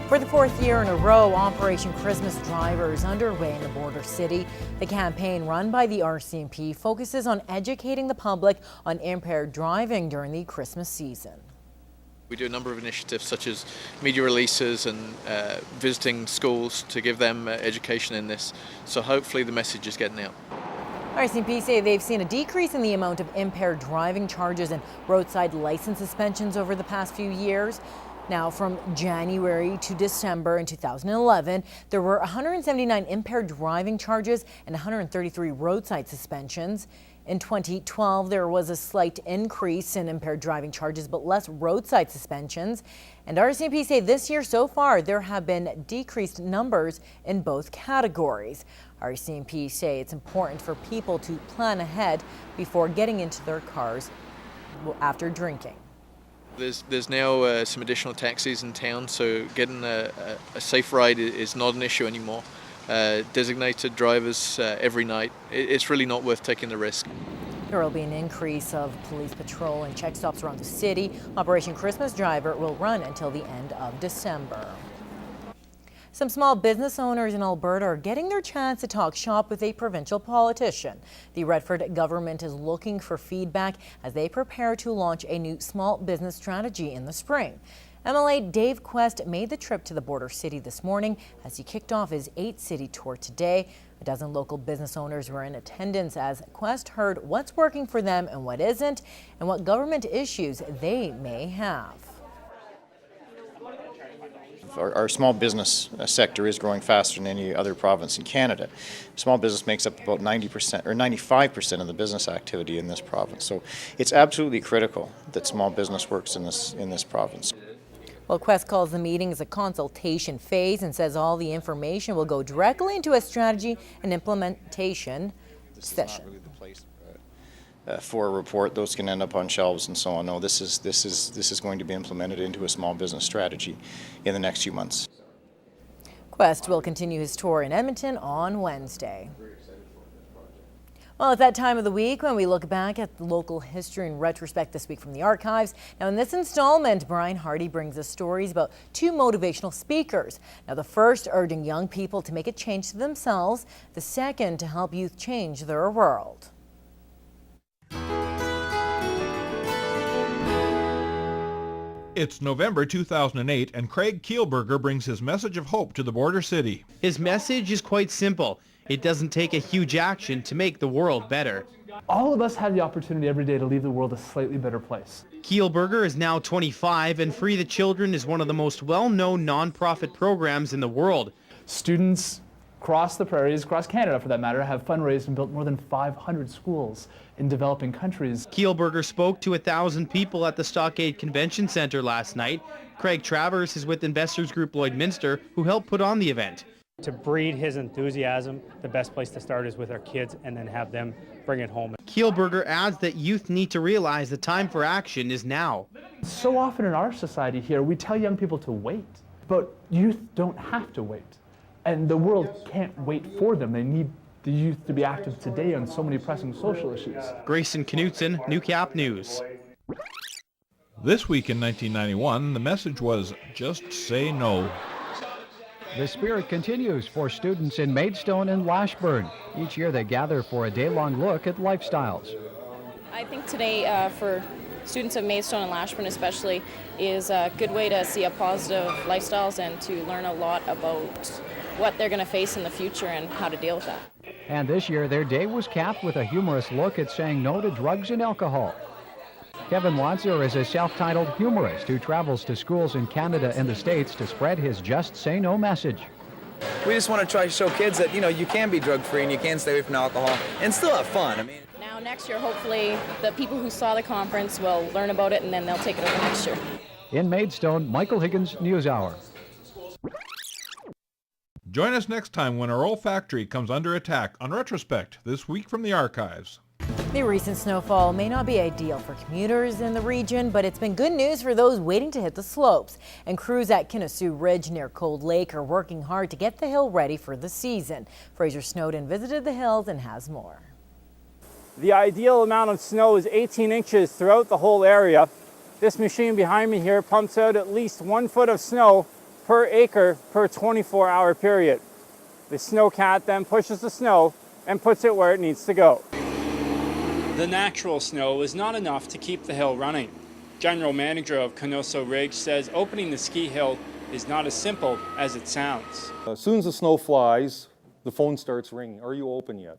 For the fourth year in a row, Operation Christmas Driver is underway in the border city. The campaign, run by the RCMP, focuses on educating the public on impaired driving during the Christmas season. We do a number of initiatives such as media releases and visiting schools to give them education in this. So hopefully the message is getting out. RCMP say they've seen a decrease in the amount of impaired driving charges and roadside license suspensions over the past few years. Now, from January to December in 2011, there were 179 impaired driving charges and 133 roadside suspensions. In 2012, there was a slight increase in impaired driving charges, but less roadside suspensions. And RCMP say this year so far, there have been decreased numbers in both categories. RCMP say it's important for people to plan ahead before getting into their cars after drinking. There's now some additional taxis in town, so getting a safe ride is not an issue anymore. Designated drivers every night. It's really not worth taking the risk. There will be an increase of police patrol and check stops around the city. Operation Christmas Driver will run until the end of December. Some small business owners in Alberta are getting their chance to talk shop with a provincial politician. The Redford government is looking for feedback as they prepare to launch a new small business strategy in the spring. MLA Dave Quest made the trip to the border city this morning as he kicked off his 8-city tour today. A dozen local business owners were in attendance as Quest heard what's working for them and what isn't, and what government issues they may have. Our small business sector is growing faster than any other province in Canada. Small business makes up about 90% or 95% of the business activity in this province. So it's absolutely critical that small business works in this province. Well, Quest calls the meetings a consultation phase and says all the information will go directly into a strategy and implementation session. Not really the place for a report. Those can end up on shelves and so on. No, this is going to be implemented into a small business strategy in the next few months. Quest will continue his tour in Edmonton on Wednesday. Well, it's that time of the week when we look back at the local history in retrospect this week from the archives. Now, in this installment, Brian Hardy brings us stories about two motivational speakers. Now, the first urging young people to make a change to themselves, the second to help youth change their world. It's November 2008, and Craig Kielburger brings his message of hope to the border city. His message is quite simple. It doesn't take a huge action to make the world better. All of us have the opportunity every day to leave the world a slightly better place. Kielburger is now 25, and Free the Children is one of the most well-known non-profit programs in the world. Students across the prairies, across Canada for that matter, have fundraised and built more than 500 schools in developing countries. Kielburger spoke to 1,000 people at the Stockade Convention Centre last night. Craig Travers is with investors group Lloydminster, who helped put on the event. To breed his enthusiasm, the best place to start is with our kids and then have them bring it home. Kielburger adds that youth need to realize the time for action is now. So often in our society here, we tell young people to wait, but youth don't have to wait. And the world can't wait for them. They need the youth to be active today on so many pressing social issues. Grayson Knutson, Newcap News. This week in 1991, the message was, just say no. The spirit continues for students in Maidstone and Lashburn. Each year they gather for a day-long look at lifestyles. I think today for students of Maidstone and Lashburn especially is a good way to see a positive lifestyles and to learn a lot about what they're going to face in the future and how to deal with that. And this year their day was capped with a humorous look at saying no to drugs and alcohol. Kevin Wanzer is a self-titled humorist who travels to schools in Canada and the States to spread his Just Say No message. We just want to try to show kids that, you can be drug-free and you can stay away from alcohol and still have fun. Now next year, hopefully, the people who saw the conference will learn about it and then they'll take it over next year. In Maidstone, Michael Higgins, NewsHour. Join us next time when our olfactory comes under attack on Retrospect, this week from the archives. The recent snowfall may not be ideal for commuters in the region, but it's been good news for those waiting to hit the slopes. And crews at Kinnessoo Ridge near Cold Lake are working hard to get the hill ready for the season. Fraser Snowden visited the hills and has more. The ideal amount of snow is 18 inches throughout the whole area. This machine behind me here pumps out at least 1 foot of snow per acre per 24-hour period. The snowcat then pushes the snow and puts it where it needs to go. The natural snow is not enough to keep the hill running. General Manager of Canoso Ridge says opening the ski hill is not as simple as it sounds. As soon as the snow flies, the phone starts ringing. Are you open yet?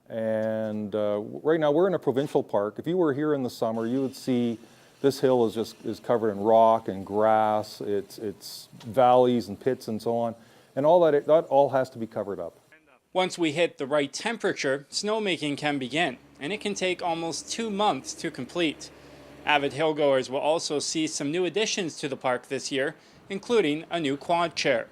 And right now we're in a provincial park. If you were here in the summer, you would see this hill is covered in rock and grass. It's valleys and pits and so on, and all that all has to be covered up. Once we hit the right temperature, snowmaking can begin, and it can take almost 2 months to complete. Avid hillgoers will also see some new additions to the park this year, including a new quad chair.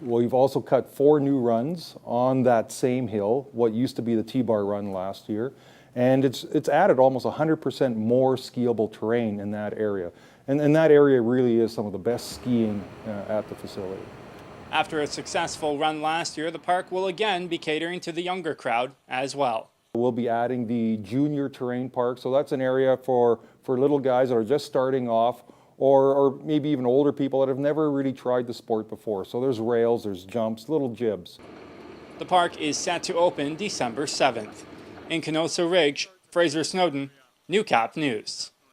We've also cut 4 new runs on that same hill, what used to be the T-bar run last year, and it's added almost 100% more skiable terrain in that area. And that area really is some of the best skiing at the facility. After a successful run last year, the park will again be catering to the younger crowd as well. We'll be adding the junior terrain park, so that's an area for little guys that are just starting off, or maybe even older people that have never really tried the sport before. So there's rails, there's jumps, little jibs. The park is set to open December 7th. In Canoso Ridge, Fraser Snowden, Newcap News.